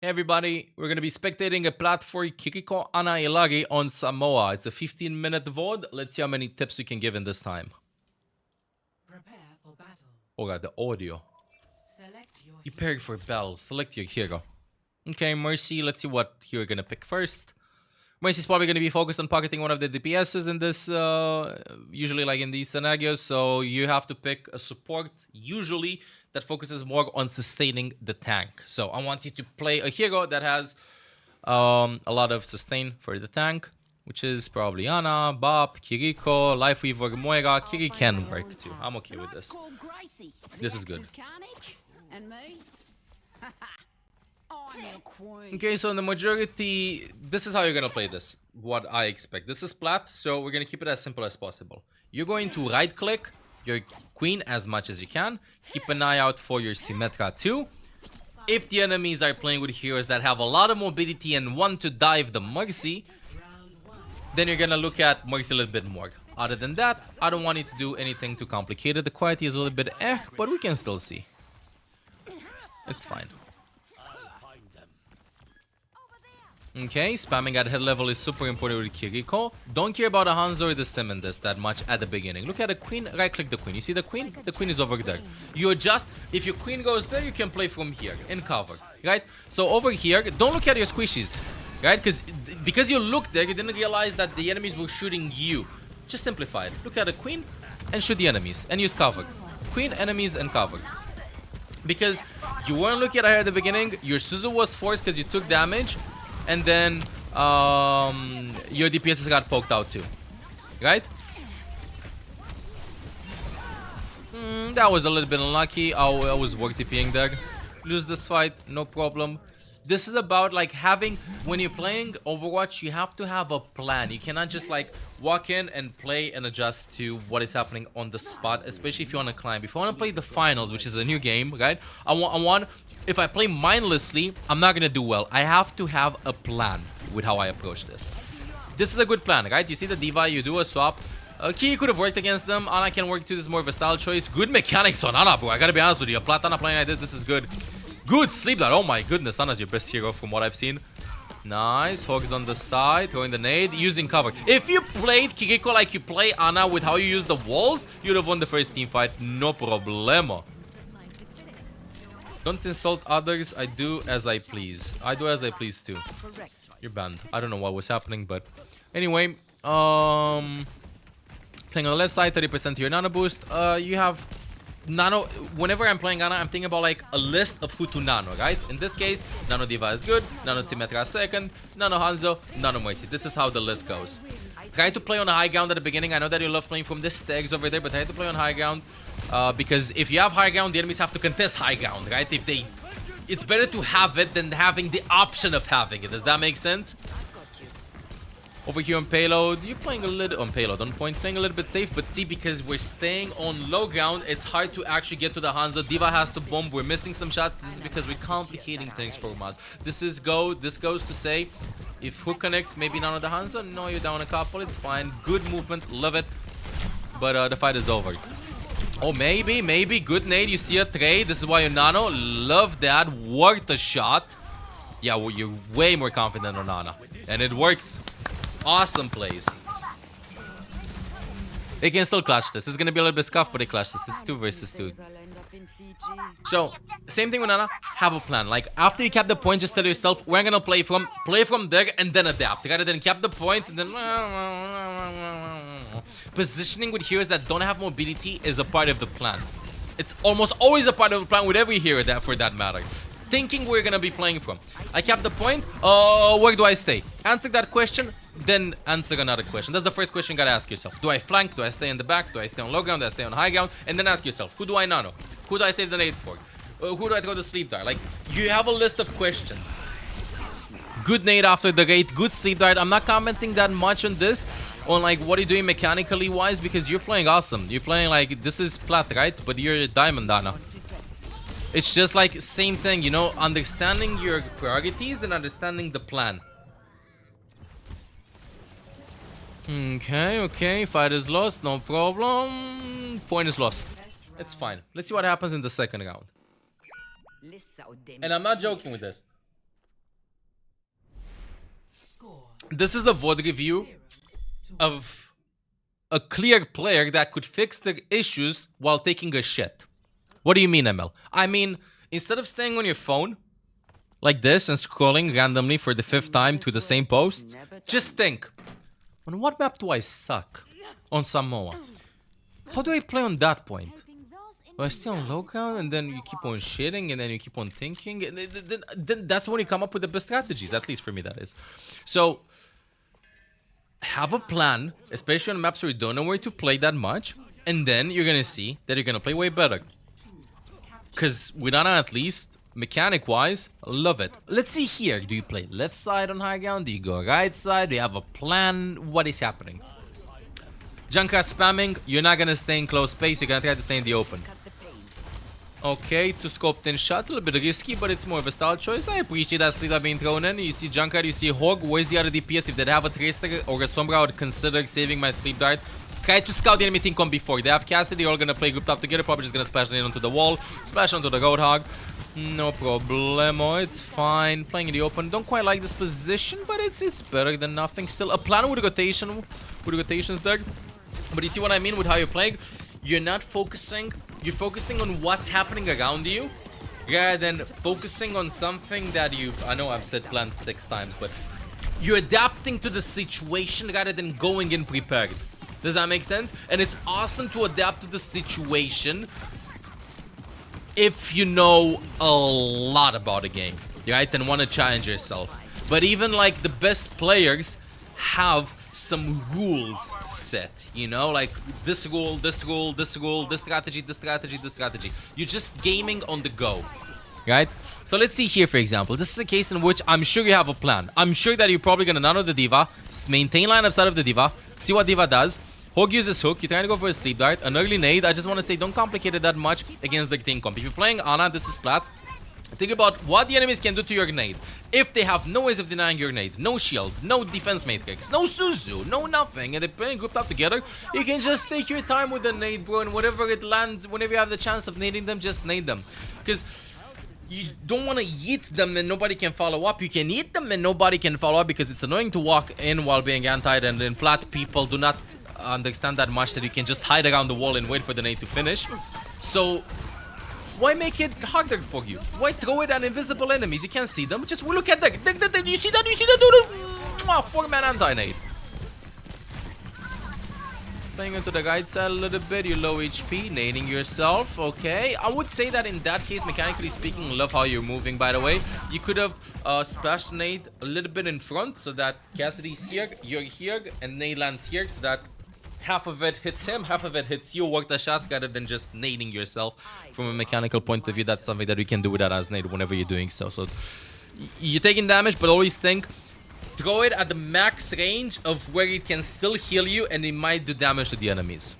Hey everybody, we're gonna be spectating a plat for Kiriko Ana Illari on Samoa. It's a 15-minute VOD. Let's see how many tips we can give in this time. Prepare for battle. Oh god, the audio. Select your Prepare for battle. Select your hero. Okay, Mercy, let's see what hero we're gonna pick first. Mercy's probably gonna be focused on pocketing one of the DPSs in this, usually like in these scenarios, so you have to pick a support, usually, that focuses more on sustaining the tank. So I want you to play a hero that has a lot of sustain for the tank, which is probably Ana, Bap, Kiriko, Lifeweaver, Moira. Kiri can work too. I'm okay with this. This is good. Okay, so in the majority, this is how you're gonna play this. What I expect. This is plat, so we're gonna keep it as simple as possible. You're going to right click your queen as much as you can. Keep an eye out for your Symmetra too. If the enemies are playing with heroes that have a lot of mobility and want to dive the Mercy, then you're gonna look at Mercy a little bit more. Other than that, I don't want you to do anything too complicated. The quality is a little bit but we can still see. It's fine. Okay, spamming at head level is super important with Kiriko. Don't care about a Hanzo or the Sim in this that much at the beginning. Look at the queen, right click the queen. You see the queen? The queen is over there. You adjust. If your queen goes there, you can play from here in cover, right? So over here, don't look at your squishies, right? Because you looked there, you didn't realize that the enemies were shooting you. Just simplify it. Look at the queen and shoot the enemies and use cover. Queen, enemies, and cover. Because you weren't looking at her at the beginning, your suzu was forced because you took damage. And then your DPSs got poked out too, right? That was a little bit unlucky. I was work TPing there. Lose this fight, no problem. This is about like having, when you're playing Overwatch, you have to have a plan. You cannot just like walk in and play and adjust to what is happening on the spot, especially if you want to climb. If you want to play the finals, which is a new game, right? I want if I play mindlessly, I'm not gonna do well. I have to have a plan with how I approach this. This is a good plan, right? You see the Diva, you do a swap. Ki could have worked against them. Ana can work too. This is more of a style choice. Good mechanics on Ana, bro. I gotta be honest with you. A plat Ana playing like this is good. Good sleep that. Oh my goodness, Ana's your best hero from what I've seen. Nice. Hogs on the side, throwing the nade, using cover. If you played Kiriko like you play Ana with how you use the walls, you'd have won the first team fight. No problemo. Don't insult others. I do as I please. I do as I please too. You're banned. I don't know what was happening, but anyway, playing on the left side, 30% to your nano boost. You have nano. Whenever I'm playing Ana, I'm thinking about like a list of who to nano, right? In this case, nano Diva is good, nano Symmetra second, nano Hanzo, nano Mercy. This is how the list goes. Try to play on a high ground at the beginning. I know that you love playing from the stairs over there, but try to play on high ground. Because if you have high ground, the enemies have to contest high ground, right? It's better to have it than having the option of having it. Does that make sense? Over here on payload, you're playing a little on payload on point, playing a little bit safe, but see, because we're staying on low ground, it's hard to actually get to the Hanzo. Diva has to bomb. We're missing some shots. This is because we're complicating things for us. This goes to say, if hook connects, maybe none of the Hanzo. No, you're down a couple. It's fine. Good movement, love it. But the fight is over. Oh, maybe. Good nade. You see a trade. This is why you nano. Love that. Worth the shot. Yeah, well, you're way more confident on Ana. And it works. Awesome plays. They can still clutch this. It's gonna be a little bit scuffed, but they clutch this. It's 2 versus 2. So, same thing with Ana. Have a plan. Like, after you cap the point, just tell yourself, we're gonna play from there and then adapt. Rather than cap the point and then... Positioning with heroes that don't have mobility is a part of the plan. It's almost always a part of the plan with every hero for that matter. Thinking we're gonna be playing from. I cap the point. Where do I stay? Answer that question, then answer another question. That's the first question you gotta ask yourself. Do I flank? Do I stay in the back? Do I stay on low ground? Do I stay on high ground? And then ask yourself, who do I nano? Who do I save the nade for? Who do I throw the sleep dart? Like, you have a list of questions. Good nade after the raid, good sleep dart. I'm not commenting that much on this, on like what you're doing mechanically wise, because you're playing awesome. You're playing like, this is plat, right? But you're a diamond Ana. It's just like same thing, you know, understanding your priorities and understanding the plan. Okay, fight is lost, no problem. Point is lost. It's fine. Let's see what happens in the second round. And I'm not joking with this. Score This is a VOD review of a clear player that could fix the issues while taking a shit. What do you mean, ML? I mean, instead of staying on your phone like this and scrolling randomly for the 5th time to the same post, just think, on what map do I suck? On Samoa. How do I play on that point? Do I stay on low ground and then you keep on shitting and then you keep on thinking? And then that's when you come up with the best strategies, at least for me that is. So, have a plan, especially on maps where you don't know where to play that much, and then you're gonna see that you're gonna play way better. Because with Ana, at least, mechanic-wise, love it. Let's see here. Do you play left side on high ground? Do you go right side? Do you have a plan? What is happening? Junkrat spamming, you're not gonna stay in close space, you're gonna try to stay in the open. Okay, to scope 10 shots, a little bit risky, but it's more of a style choice. I appreciate that sleeper being thrown in. You see Junkrat, you see Hog. Where's the other DPS? If they have a Tracer or a Sombra, I would consider saving my sleep dart. Try to scout the enemy team come before. They have Cassidy, all gonna play grouped up together, probably just gonna splash in onto the wall, splash onto the Roadhog. No problemo, it's fine. Playing in the open. Don't quite like this position, but it's better than nothing. Still, a plan with rotations there. But you see what I mean with how you're playing? You're not focusing. You're focusing on what's happening around you, rather than focusing on something that I know I've said plan 6 times, but you're adapting to the situation rather than going in prepared. Does that make sense? And it's awesome to adapt to the situation if you know a lot about a game, right? And want to challenge yourself. But even like the best players have some rules set, you know, like this rule, this rule, this rule, this strategy, this strategy, this strategy. You're just gaming on the go, right? So let's see here, for example. This is a case in which I'm sure you have a plan. I'm sure that you're probably gonna nano the diva, maintain line of sight of the diva, see what diva does. Hog uses hook, you're trying to go for a sleep dart, an early nade. I just want to say, don't complicate it that much against the team comp. If you're playing Ana, this is plat. Think about what the enemies can do to your grenade. If they have no ways of denying your grenade, no shield, no defense matrix, no suzu, no nothing, and they're playing grouped up together, you can just take your time with the nade, bro, and whatever it lands, whenever you have the chance of nading them, just nade them. Because you don't want to yeet them and nobody can follow up. You can yeet them and nobody can follow up because it's annoying to walk in while being anti-ed, and in plat, people do not understand that much that you can just hide around the wall and wait for the nade to finish. So why make it harder for you? Why throw it at invisible enemies? You can't see them. Just look at that. You see that? You see that, dude? 4-man anti-nade. Playing into the right side a little bit. You're low HP. Nading yourself. Okay. I would say that in that case, mechanically speaking, love how you're moving, by the way. You could have splashed nade a little bit in front so that Cassidy's here, you're here, and nade lands here so that half of it hits him, half of it hits you. Work the shot rather than just nading yourself. From a mechanical point of view, that's something that we can do with that as nade whenever you're doing so. So you're taking damage, but always think, throw it at the max range of where it can still heal you and it might do damage to the enemies.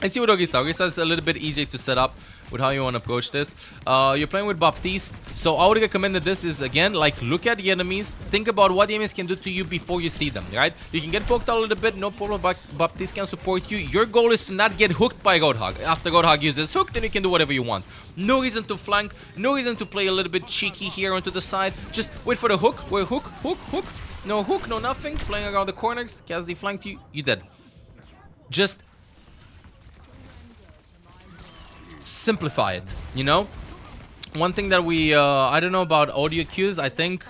And see what Orisa. Orisa is a little bit easier to set up with how you want to approach this. You're playing with Baptiste, so I would recommend that this is, again, like, look at the enemies, think about what the enemies can do to you before you see them, right? You can get poked out a little bit, no problem, but Baptiste can support you. Your goal is to not get hooked by Roadhog. After Roadhog uses hook, then you can do whatever you want. No reason to flank, no reason to play a little bit cheeky here onto the side. Just wait for the hook, where hook, hook. No hook, no nothing, playing around the corners. Cassidy flanked you, you dead. Just simplify it, you know? One thing that we, I don't know about audio cues, I think,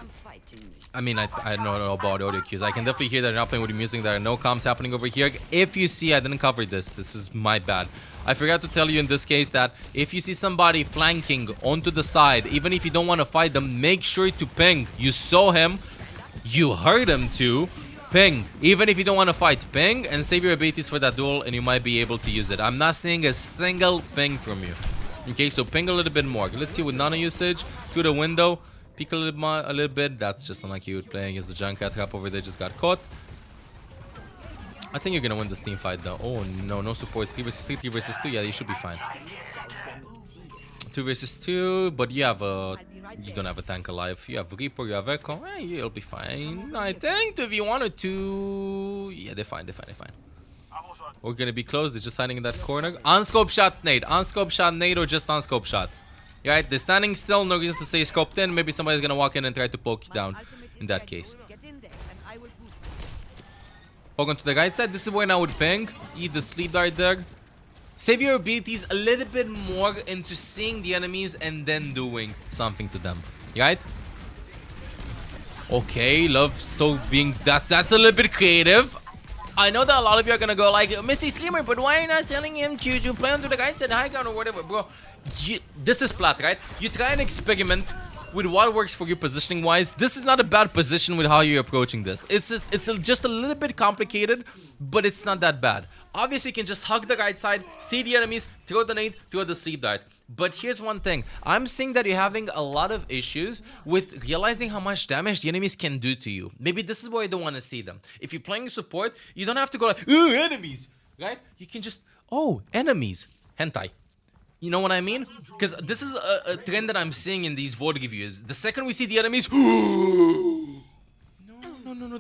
I mean, I don't know about audio cues. I can definitely hear that you're not playing with the music. There are no comms happening over here. If you see, I didn't cover this. This is my bad. I forgot to tell you in this case that if you see somebody flanking onto the side, even if you don't want to fight them, make sure to ping. You saw him, you heard him too. Ping. Even if you don't want to fight, ping and save your abilities for that duel and you might be able to use it. I'm not seeing a single ping from you. Okay, so ping a little bit more. Let's see with nano usage. Through the window. Peek a little bit. That's just unlike you playing against the Junkrat trap over there. Just got caught. I think you're going to win this team fight though. Oh no, no supports. 3 versus 3, 3 versus 2. Yeah, you should be fine. 2 versus 2, but you have a... You don't have a tank alive. You have Reaper, you have Echo. You'll be fine. I think if you wanted to... Yeah, they're fine, they're fine, they're fine. We're gonna be close. They're just hiding in that corner. Unscoped shot nade. Unscoped shot nade or just unscoped shots. Right? They're standing still. No reason to say scoped in. Maybe somebody's gonna walk in and try to poke you down in that case. Walk to the right side. This is when I would ping. Eat the sleep dart there. Save your abilities a little bit more into seeing the enemies and then doing something to them. Right? Okay, love so being that's a little bit creative. I know that a lot of you are gonna go like, Mr. Streamer, but why are you not telling him to play onto the right side high ground or whatever, bro? This is Plat, right? You try and experiment with what works for you positioning wise. This is not a bad position with how you're approaching this. It's just a little bit complicated, but it's not that bad. Obviously, you can just hug the right side, see the enemies, throw the nade, throw the sleep dart. But here's one thing. I'm seeing that you're having a lot of issues with realizing how much damage the enemies can do to you. Maybe this is why you don't want to see them. If you're playing support, you don't have to go like, ooh, enemies, right? You can just, oh, enemies, hentai. You know what I mean? Because this is a trend that I'm seeing in these VOD reviews. The second we see the enemies, no,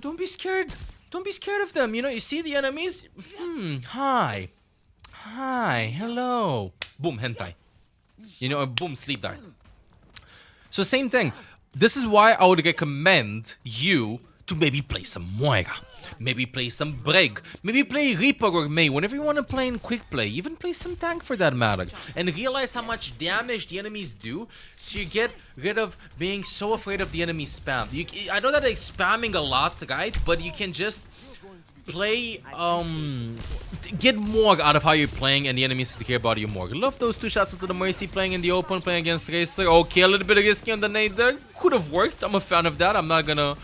don't be scared. Don't be scared of them. You know, you see the enemies? Hi. Hi, hello. Boom, hentai. You know, boom, sleep dart. So same thing. This is why I would recommend you to maybe play some Moira. Maybe play some Brig. Maybe play Reaper or May. Whenever you want to play in quick play. Even play some tank for that matter. And realize how much damage the enemies do. So you get rid of being so afraid of the enemy spam. I know that they're spamming a lot, right? But you can just play, get more out of how you're playing and the enemies will care about you more. Love those two shots into the Mercy playing in the open, playing against Tracer. Okay, a little bit risky on the nade there. Could have worked. I'm a fan of that. I'm not gonna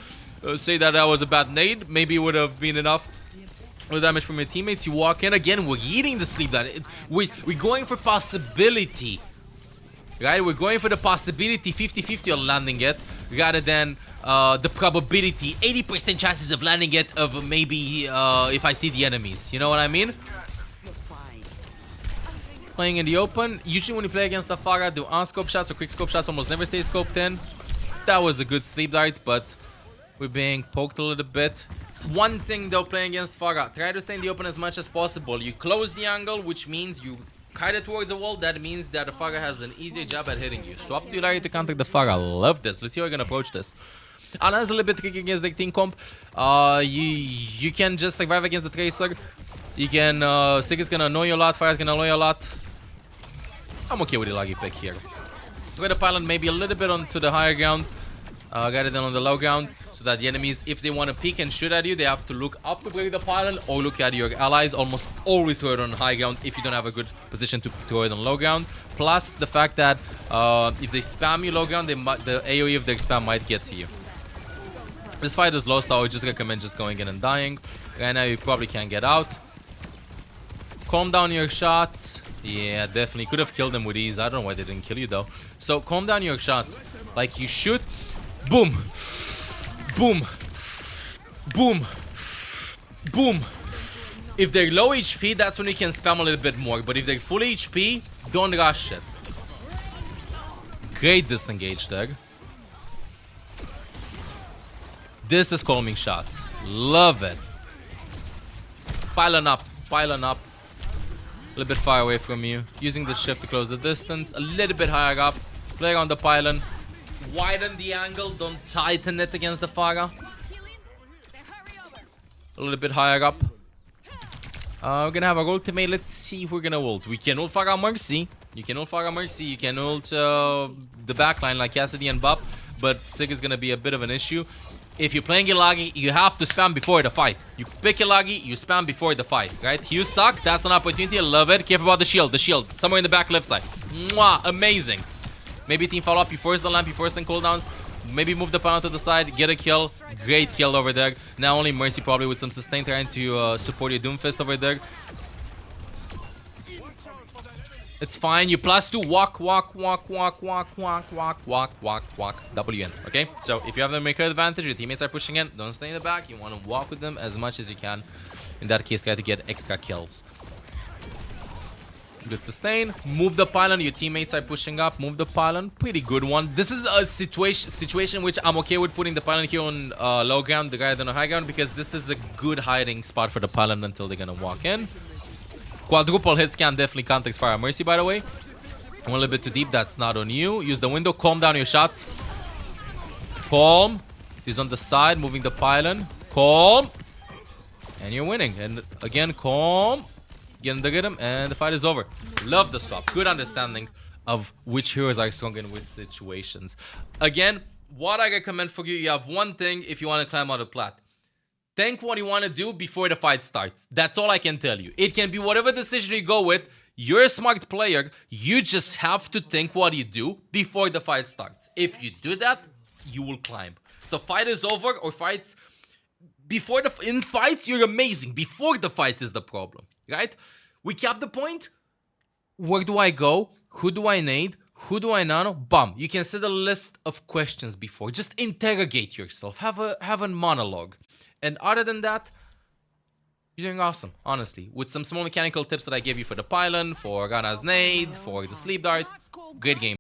say that was a bad nade. Maybe it would have been enough damage from your teammates. You walk in again. We're eating the sleep dart. We're going for possibility, right? We're going for the possibility 50-50 on landing it rather than the probability 80% chances of landing it of maybe if I see the enemies. You know what I mean? Playing in the open. Usually when you play against the Pharah, do unscoped shots or quickscope shots almost never stay scoped in. That was a good sleep dart, but we're being poked a little bit. One thing though, playing against Pharah, try to stay in the open as much as possible. You close the angle, which means you kite it towards the wall. That means that the Pharah has an easier job at hitting you. Swap to Illari to counter the Pharah. Love this. Let's see how we're gonna approach this. Ana is a little bit tricky against the team comp. You can just survive against the Tracer. You can, Sig is gonna annoy you a lot, Pharah is gonna annoy you a lot. I'm okay with the Illari pick here. Throw the pilon maybe a little bit onto the higher ground, rather than on the low ground, so that the enemies, if they want to peek and shoot at you, they have to look up to break the pylon or look at your allies. Almost always throw it on high ground if you don't have a good position to throw it on low ground. Plus the fact that if they spam you low ground, the AoE of their spam might get to you. This fight is low, so I would just recommend just going in and dying. Right now you probably can't get out. Calm down your shots. Yeah, definitely. Could have killed them with ease. I don't know why they didn't kill you though. So calm down your shots. Like you shoot. Boom. Boom. Boom. Boom. If they're low HP, that's when you can spam a little bit more. But if they're full HP, don't rush it. Great disengage there. This is calming shots. Love it. Pilon up. Pilon up. A little bit far away from you. Using the shift to close the distance. A little bit higher up. Play around the pylon. Widen the angle. Don't tighten it against the Pharah. A little bit higher up. We're gonna have our ultimate. Let's see if we're gonna ult. We can ult Pharah Mercy. You can ult Pharah Mercy. You can ult the backline like Cassidy and Bap. But Sig is gonna be a bit of an issue. If you're playing Illari, you have to spam before the fight. You pick Illari, you spam before the fight, right? You suck, that's an opportunity, I love it. Careful about the shield, somewhere in the back left side. Mwah, amazing. Maybe team follow up, you force the lamp, you force some cooldowns. Maybe move the power to the side, get a kill. Great kill over there. Now only Mercy probably with some sustain trying to support your Doomfist over there. It's fine. You +2 walk, WN. Okay? So if you have the maker advantage, your teammates are pushing in, don't stay in the back. You want to walk with them as much as you can. In that case, try to get extra kills. Good sustain. Move the pylon. Your teammates are pushing up. Move the pylon. Pretty good one. This is a situation which I'm okay with putting the pylon here on low ground rather than on high ground, because this is a good hiding spot for the pylon until they're gonna walk in. Quadruple hits can definitely counter Pharah Mercy, by the way. One a little bit too deep, that's not on you. Use the window, calm down your shots. Calm. He's on the side, moving the pylon. Calm. And you're winning. And again, calm. Get in the rhythm, and the fight is over. Love the swap. Good understanding of which heroes are strong in which situations. Again, what I recommend for you, you have one thing if you want to climb out of plat. Think what you want to do before the fight starts. That's all I can tell you. It can be whatever decision you go with. You're a smart player. You just have to think what you do before the fight starts. If you do that, you will climb. So fight is over or fights... In fights, you're amazing. Before the fights is the problem, right? We cap the point. Where do I go? Who do I nade? Who do I nano? Bam. You can set a list of questions before. Just interrogate yourself. Have a monologue. And other than that, you're doing awesome, honestly. With some small mechanical tips that I gave you for the pilon, for Rana's nade, for the sleep dart. Great game.